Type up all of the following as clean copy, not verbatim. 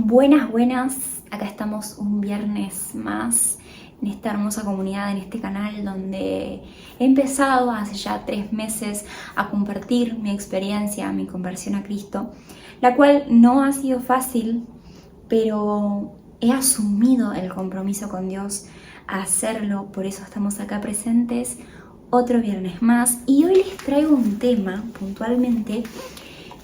Buenas, buenas. Acá estamos un viernes más en esta hermosa comunidad, en este canal donde he empezado hace ya 3 meses a compartir mi experiencia, mi conversión a Cristo, la cual no ha sido fácil, pero he asumido el compromiso con Dios a hacerlo. Por eso estamos acá presentes otro viernes más, y hoy les traigo un tema puntualmente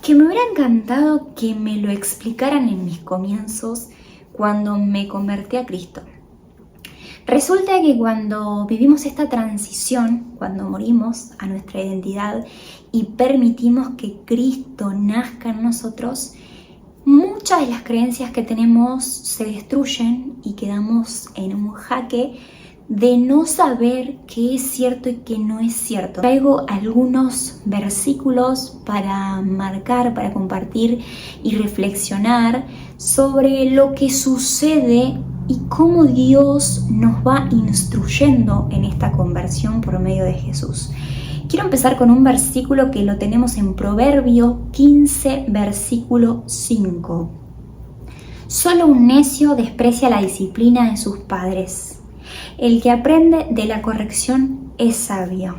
que me hubiera encantado que me lo explicaran en mis comienzos cuando me convertí a Cristo. Resulta que cuando vivimos esta transición, cuando morimos a nuestra identidad y permitimos que Cristo nazca en nosotros, muchas de las creencias que tenemos se destruyen y quedamos en un jaque de no saber qué es cierto y qué no es cierto. Traigo algunos versículos para marcar, para compartir y reflexionar sobre lo que sucede y cómo Dios nos va instruyendo en esta conversión por medio de Jesús. Quiero empezar con un versículo que lo tenemos en Proverbio 15, versículo 5. Solo un necio desprecia la disciplina de sus padres. El que aprende de la corrección es sabio.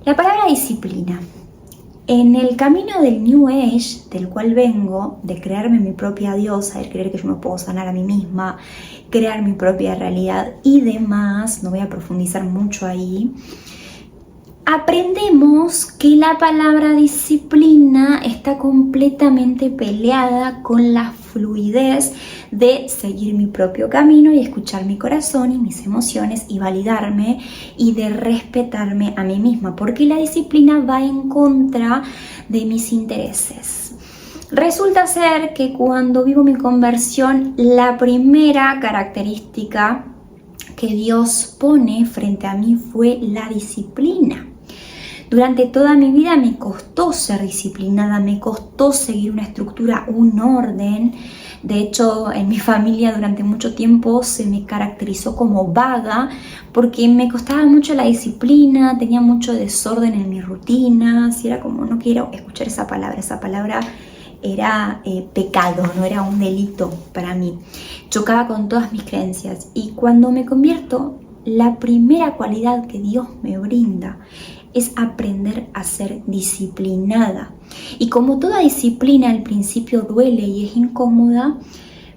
La palabra disciplina. En el camino del New Age, del cual vengo, de crearme mi propia diosa, de creer que yo me puedo sanar a mí misma, crear mi propia realidad y demás, no voy a profundizar mucho ahí, aprendemos que la palabra disciplina está completamente peleada con la fluidez de seguir mi propio camino y escuchar mi corazón y mis emociones y validarme y de respetarme a mí misma, porque la disciplina va en contra de mis intereses. Resulta ser que cuando vivo mi conversión, la primera característica que Dios pone frente a mí fue la disciplina. Durante toda mi vida me costó ser disciplinada, me costó seguir una estructura, un orden. De hecho, en mi familia durante mucho tiempo se me caracterizó como vaga porque me costaba mucho la disciplina, tenía mucho desorden en mis rutinas y era como, no quiero escuchar esa palabra era pecado, no era un delito para mí. Chocaba con todas mis creencias, y cuando me convierto, la primera cualidad que Dios me brinda es aprender a ser disciplinada. Y como toda disciplina al principio duele y es incómoda,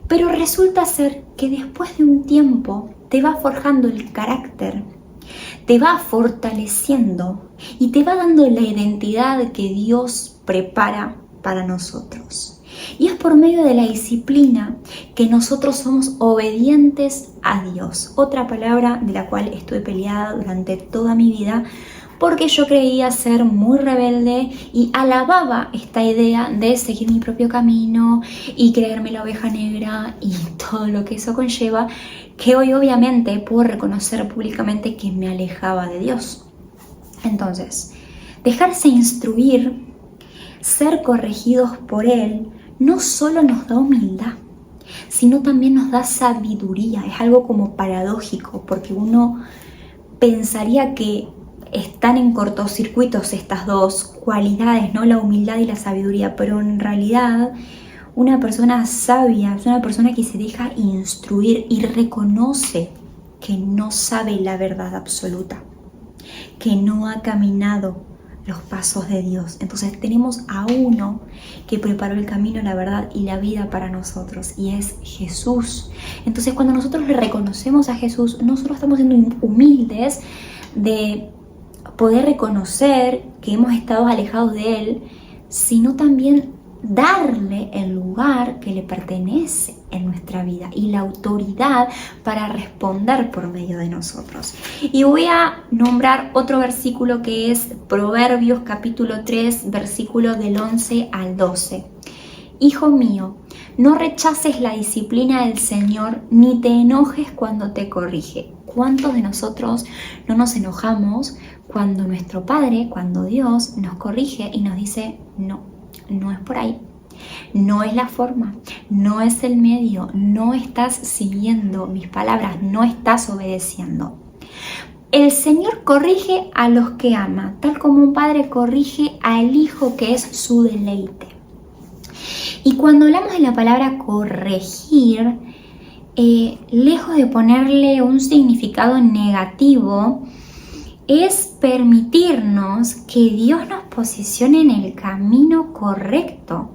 pero resulta ser que después de un tiempo te va forjando el carácter, te va fortaleciendo y te va dando la identidad que Dios prepara para nosotros. Y es por medio de la disciplina que nosotros somos obedientes a Dios. Otra palabra de la cual estuve peleada durante toda mi vida, porque yo creía ser muy rebelde y alababa esta idea de seguir mi propio camino y creerme la oveja negra y todo lo que eso conlleva, que hoy obviamente puedo reconocer públicamente que me alejaba de Dios. Entonces, dejarse instruir, ser corregidos por Él, no solo nos da humildad, sino también nos da sabiduría. Es algo como paradójico, porque uno pensaría que están en cortocircuitos estas dos cualidades, ¿no? La humildad y la sabiduría, pero en realidad una persona sabia es una persona que se deja instruir y reconoce que no sabe la verdad absoluta, que no ha caminado los pasos de Dios. Entonces tenemos a uno que preparó el camino, la verdad y la vida para nosotros, y es Jesús. Entonces cuando nosotros le reconocemos a Jesús, no solo estamos siendo humildes de poder reconocer que hemos estado alejados de Él, sino también darle el lugar que le pertenece en nuestra vida y la autoridad para responder por medio de nosotros. Y voy a nombrar otro versículo que es Proverbios capítulo 3, versículo del 11 al 12. Hijo mío, no rechaces la disciplina del Señor, ni te enojes cuando te corrige. ¿Cuántos de nosotros no nos enojamos cuando nuestro Padre, cuando Dios nos corrige y nos dice, no es por ahí, no es la forma, no es el medio, no estás siguiendo mis palabras, no estás obedeciendo? El Señor corrige a los que ama, tal como un padre corrige al hijo que es su deleite. Y cuando hablamos de la palabra corregir, lejos de ponerle un significado negativo, es permitirnos que Dios nos posicione en el camino correcto.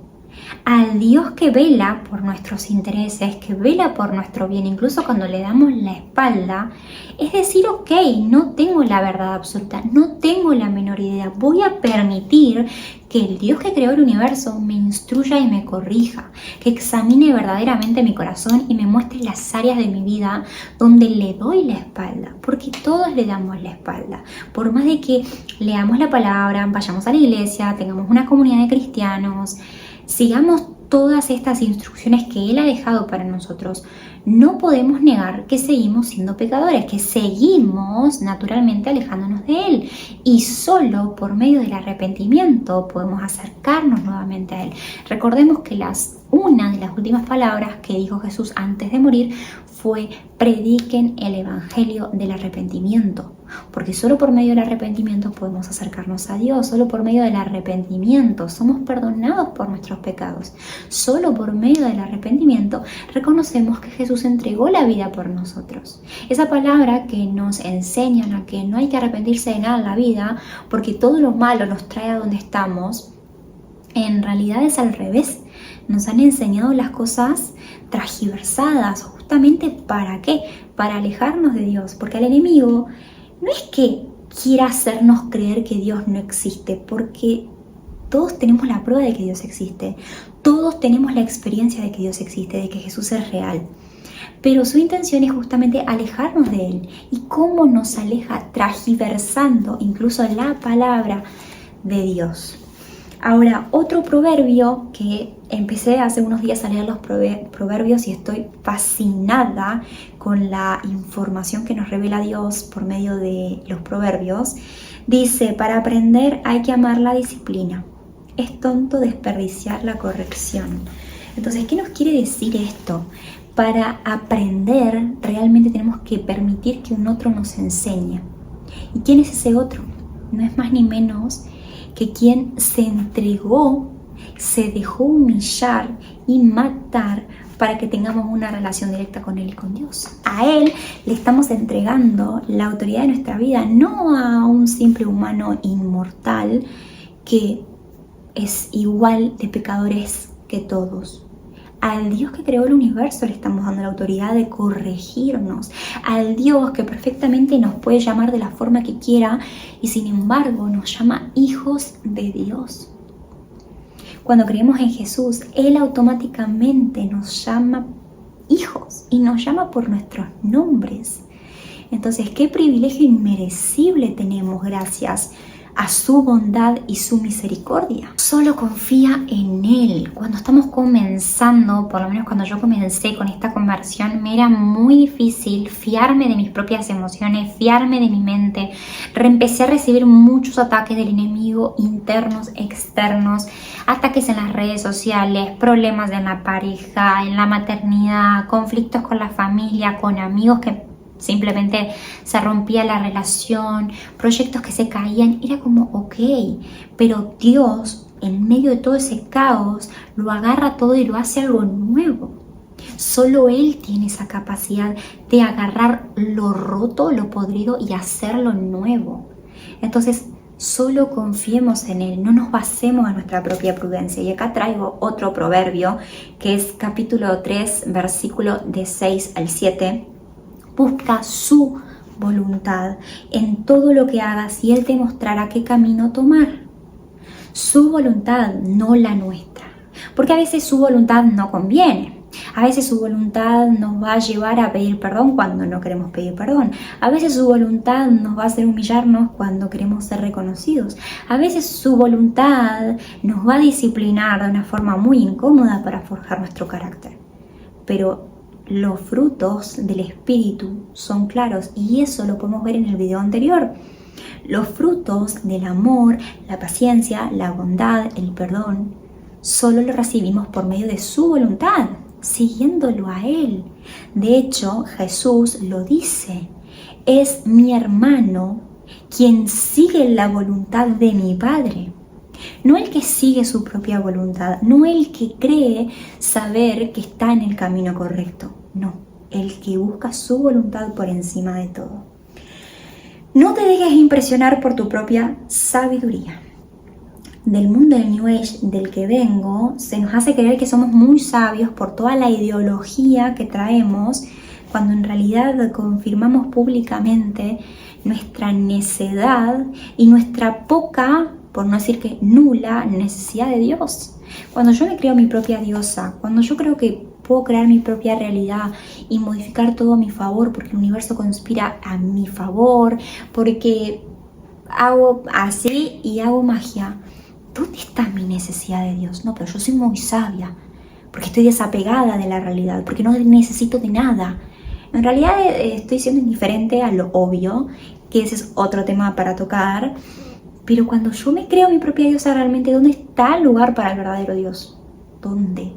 Al Dios que vela por nuestros intereses, que vela por nuestro bien, incluso cuando le damos la espalda, es decir, ok, no tengo la verdad absoluta, no tengo la menor idea, voy a permitir que el Dios que creó el universo me instruya y me corrija, que examine verdaderamente mi corazón y me muestre las áreas de mi vida donde le doy la espalda, porque todos le damos la espalda. Por más de que leamos la palabra, vayamos a la iglesia, tengamos una comunidad de cristianos, sigamos todas estas instrucciones que Él ha dejado para nosotros, no podemos negar que seguimos siendo pecadores, que seguimos naturalmente alejándonos de Él. Y solo por medio del arrepentimiento podemos acercarnos nuevamente a Él. Recordemos que una de las últimas palabras que dijo Jesús antes de morir fue: prediquen el evangelio del arrepentimiento, porque solo por medio del arrepentimiento podemos acercarnos a Dios, solo por medio del arrepentimiento somos perdonados por nuestros pecados, solo por medio del arrepentimiento reconocemos que Jesús entregó la vida por nosotros. Esa palabra que nos enseñan a que no hay que arrepentirse de nada en la vida, porque todo lo malo nos trae a donde estamos, en realidad es al revés. Nos han enseñado las cosas transgiversadas, justamente ¿para qué? Para alejarnos de Dios, porque al enemigo no es que quiera hacernos creer que Dios no existe, porque todos tenemos la prueba de que Dios existe, todos tenemos la experiencia de que Dios existe, de que Jesús es real. Pero su intención es justamente alejarnos de Él. ¿Y cómo nos aleja? Transgiversando incluso la palabra de Dios. Ahora, otro proverbio que empecé hace unos días a leer los proverbios y estoy fascinada con la información que nos revela Dios por medio de los proverbios, dice: para aprender hay que amar la disciplina. Es tonto desperdiciar la corrección. Entonces, ¿qué nos quiere decir esto? Para aprender realmente tenemos que permitir que un otro nos enseñe. ¿Y quién es ese otro? No es más ni menos que quien se entregó, se dejó humillar y matar para que tengamos una relación directa con Él y con Dios. A Él le estamos entregando la autoridad de nuestra vida, no a un simple humano inmortal que es igual de pecadores que todos. Al Dios que creó el universo le estamos dando la autoridad de corregirnos. Al Dios que perfectamente nos puede llamar de la forma que quiera y sin embargo nos llama hijos de Dios. Cuando creemos en Jesús, Él automáticamente nos llama hijos y nos llama por nuestros nombres. Entonces, qué privilegio inmerecible tenemos gracias a su bondad y su misericordia. Solo confía en Él. Cuando estamos comenzando, por lo menos cuando yo comencé con esta conversión, me era muy difícil fiarme de mis propias emociones, fiarme de mi mente. Empecé a recibir muchos ataques del enemigo, internos, externos, ataques en las redes sociales, problemas en la pareja, en la maternidad, conflictos con la familia, con amigos que simplemente se rompía la relación, proyectos que se caían. Era como ok, pero Dios en medio de todo ese caos lo agarra todo y lo hace algo nuevo. Solo Él tiene esa capacidad de agarrar lo roto, lo podrido y hacerlo nuevo. Entonces solo confiemos en Él, no nos basemos en nuestra propia prudencia. Y acá traigo otro proverbio que es capítulo 3, versículo de 6 al 7. Busca su voluntad en todo lo que hagas y Él te mostrará qué camino tomar. Su voluntad, no la nuestra. Porque a veces su voluntad no conviene. A veces su voluntad nos va a llevar a pedir perdón cuando no queremos pedir perdón. A veces su voluntad nos va a hacer humillarnos cuando queremos ser reconocidos. A veces su voluntad nos va a disciplinar de una forma muy incómoda para forjar nuestro carácter. Pero los frutos del Espíritu son claros y eso lo podemos ver en el video anterior. Los frutos del amor, la paciencia, la bondad, el perdón, solo lo recibimos por medio de su voluntad, siguiéndolo a Él. De hecho, Jesús lo dice: es mi hermano quien sigue la voluntad de mi Padre. no el que sigue su propia voluntad, no el que cree saber que está en el camino correcto, no, el que busca su voluntad por encima de todo. No te dejes impresionar por tu propia sabiduría. Del mundo del New Age del que vengo, se nos hace creer que somos muy sabios por toda la ideología que traemos, cuando en realidad confirmamos públicamente nuestra necedad y nuestra poca, por no decir que nula, necesidad de Dios. Cuando yo me creo mi propia diosa, cuando yo creo que puedo crear mi propia realidad y modificar todo a mi favor porque el universo conspira a mi favor, porque hago así y hago magia, ¿dónde está mi necesidad de Dios? No, pero yo soy muy sabia, porque estoy desapegada de la realidad, porque no necesito de nada. En realidad estoy siendo indiferente a lo obvio, que ese es otro tema para tocar, pero cuando yo me creo mi propia diosa, realmente, ¿dónde está el lugar para el verdadero Dios? ¿Dónde?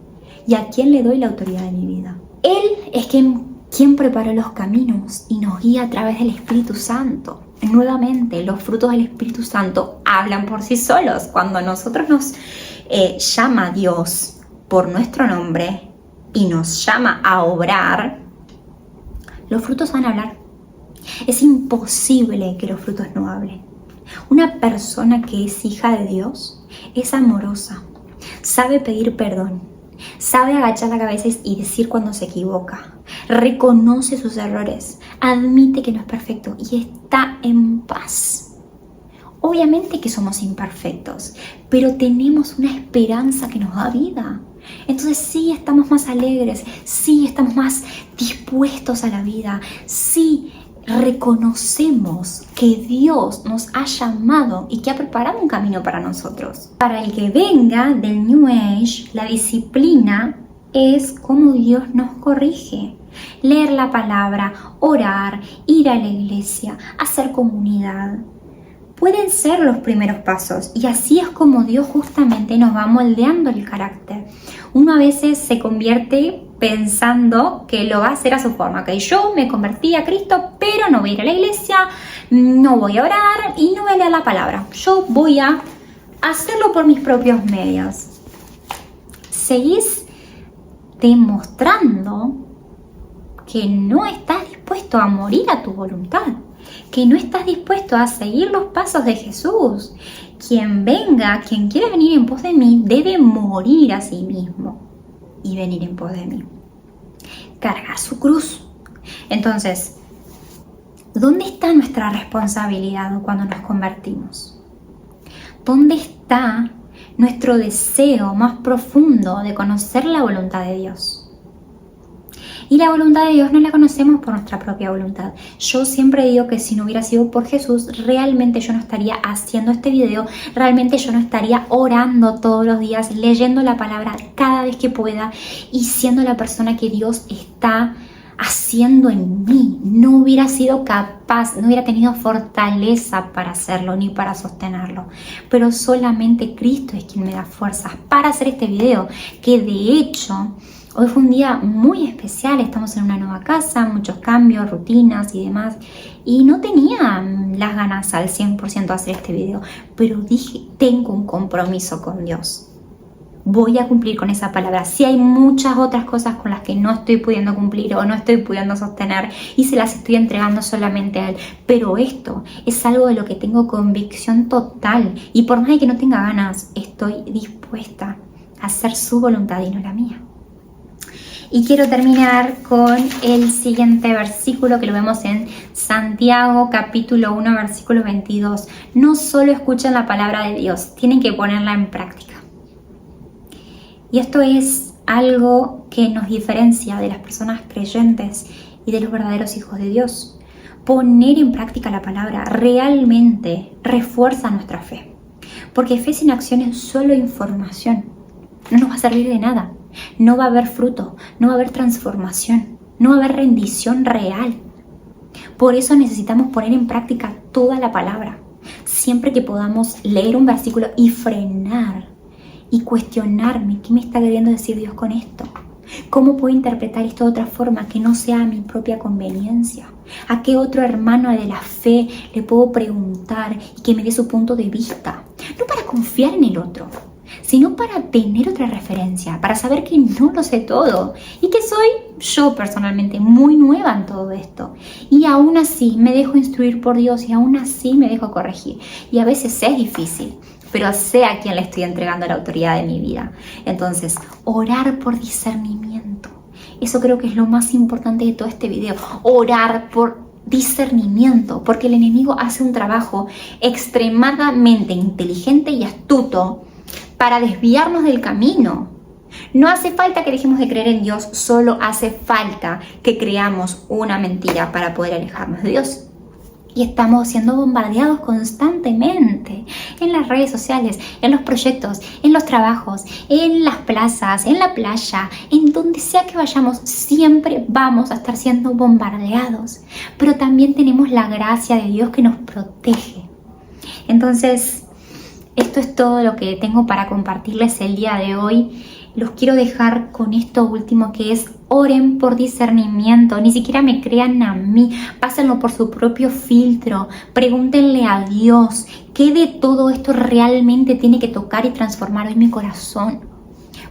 ¿Y a quién le doy la autoridad de mi vida? Él es quien preparó los caminos y nos guía a través del Espíritu Santo. Nuevamente, los frutos del Espíritu Santo hablan por sí solos. Cuando nosotros nos llama Dios por nuestro nombre y nos llama a obrar, los frutos van a hablar. Es imposible que los frutos no hablen. Una persona que es hija de Dios es amorosa, sabe pedir perdón, sabe agachar la cabeza y decir cuando se equivoca, reconoce sus errores, admite que no es perfecto y está en paz. Obviamente que somos imperfectos, pero tenemos una esperanza que nos da vida. Entonces sí estamos más alegres, sí estamos más dispuestos a la vida, sí reconocemos que Dios nos ha llamado y que ha preparado un camino para nosotros. Para el que venga del New Age, la disciplina es como Dios nos corrige. Leer la palabra, orar, ir a la iglesia, hacer comunidad. Pueden ser los primeros pasos y así es como Dios justamente nos va moldeando el carácter. Uno a veces se convierte pensando que lo va a hacer a su forma, que yo me convertí a Cristo, pero no voy a ir a la iglesia, no voy a orar y no voy a leer la palabra. Yo voy a hacerlo por mis propios medios. Seguís demostrando que no estás dispuesto a morir a tu voluntad, que no estás dispuesto a seguir los pasos de Jesús. Quien venga, quien quiera venir en pos de mí, debe morir a sí mismo y venir en pos de mí. Cargar su cruz. Entonces, ¿dónde está nuestra responsabilidad cuando nos convertimos? ¿Dónde está nuestro deseo más profundo de conocer la voluntad de Dios? Y la voluntad de Dios no la conocemos por nuestra propia voluntad. Yo siempre digo que si no hubiera sido por Jesús, realmente yo no estaría haciendo este video, realmente yo no estaría orando todos los días, leyendo la palabra cada vez que pueda y siendo la persona que Dios está haciendo en mí. No hubiera sido capaz, no hubiera tenido fortaleza para hacerlo ni para sostenerlo. Pero solamente Cristo es quien me da fuerzas para hacer este video, que de hecho hoy fue un día muy especial. Estamos en una nueva casa, muchos cambios, rutinas y demás. Y no tenía las ganas al 100% de hacer este video. Pero dije, tengo un compromiso con Dios. Voy a cumplir con esa palabra. Si hay muchas otras cosas con las que no estoy pudiendo cumplir o no estoy pudiendo sostener y se las estoy entregando solamente a Él. Pero esto es algo de lo que tengo convicción total. Y por más de que no tenga ganas, estoy dispuesta a hacer su voluntad y no la mía. Y quiero terminar con el siguiente versículo que lo vemos en Santiago capítulo 1 versículo 22. No solo escuchen la palabra de Dios, tienen que ponerla en práctica. Y esto es algo que nos diferencia de las personas creyentes y de los verdaderos hijos de Dios. Poner en práctica la palabra realmente refuerza nuestra fe. Porque fe sin acción es solo información. No nos va a servir de nada. No va a haber fruto, no va a haber transformación, no va a haber rendición real. Por eso necesitamos poner en práctica toda la palabra. Siempre que podamos leer un versículo y frenar y cuestionarme qué me está queriendo decir Dios con esto. ¿Cómo puedo interpretar esto de otra forma que no sea a mi propia conveniencia? ¿A qué otro hermano de la fe le puedo preguntar y que me dé su punto de vista? No para confiar en el otro, sino para tener otra referencia, para saber que no lo sé todo y que soy yo personalmente muy nueva en todo esto. Y aún así me dejo instruir por Dios y aún así me dejo corregir. Y a veces es difícil, pero sé a quién le estoy entregando la autoridad de mi vida. Entonces, orar por discernimiento. Eso creo que es lo más importante de todo este video. Orar por discernimiento, porque el enemigo hace un trabajo extremadamente inteligente y astuto para desviarnos del camino. No hace falta que dejemos de creer en Dios, solo hace falta que creamos una mentira para poder alejarnos de Dios. Y estamos siendo bombardeados constantemente en las redes sociales, en los proyectos, en los trabajos, en las plazas, en la playa, en donde sea que vayamos, siempre vamos a estar siendo bombardeados. Pero también tenemos la gracia de Dios que nos protege. Entonces, esto es todo lo que tengo para compartirles el día de hoy. Los quiero dejar con esto último, que es: oren por discernimiento. Ni siquiera me crean a mí, pásenlo por su propio filtro, pregúntenle a Dios qué de todo esto realmente tiene que tocar y transformar hoy mi corazón,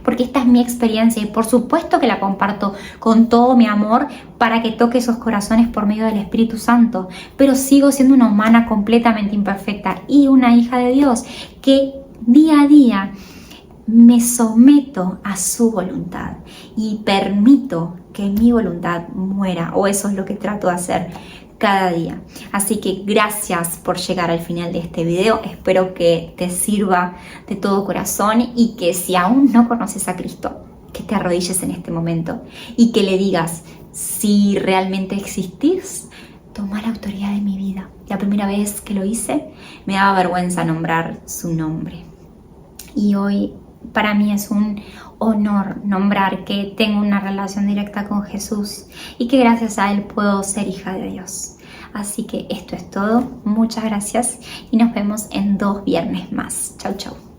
porque esta es mi experiencia y por supuesto que la comparto con todo mi amor para que toque esos corazones por medio del Espíritu Santo, pero sigo siendo una humana completamente imperfecta y una hija de Dios que día a día me someto a su voluntad y permito que mi voluntad muera, o eso es lo que trato de hacer cada día. Así que gracias por llegar al final de este video. Espero que te sirva de todo corazón y que si aún no conoces a Cristo, que te arrodilles en este momento y que le digas: si realmente existís, toma la autoridad de mi vida. La primera vez que lo hice me daba vergüenza nombrar su nombre, y hoy para mí es un honor nombrar que tengo una relación directa con Jesús y que gracias a Él puedo ser hija de Dios. Así que esto es todo. Muchas gracias y nos vemos en 2 viernes más. Chau, chau.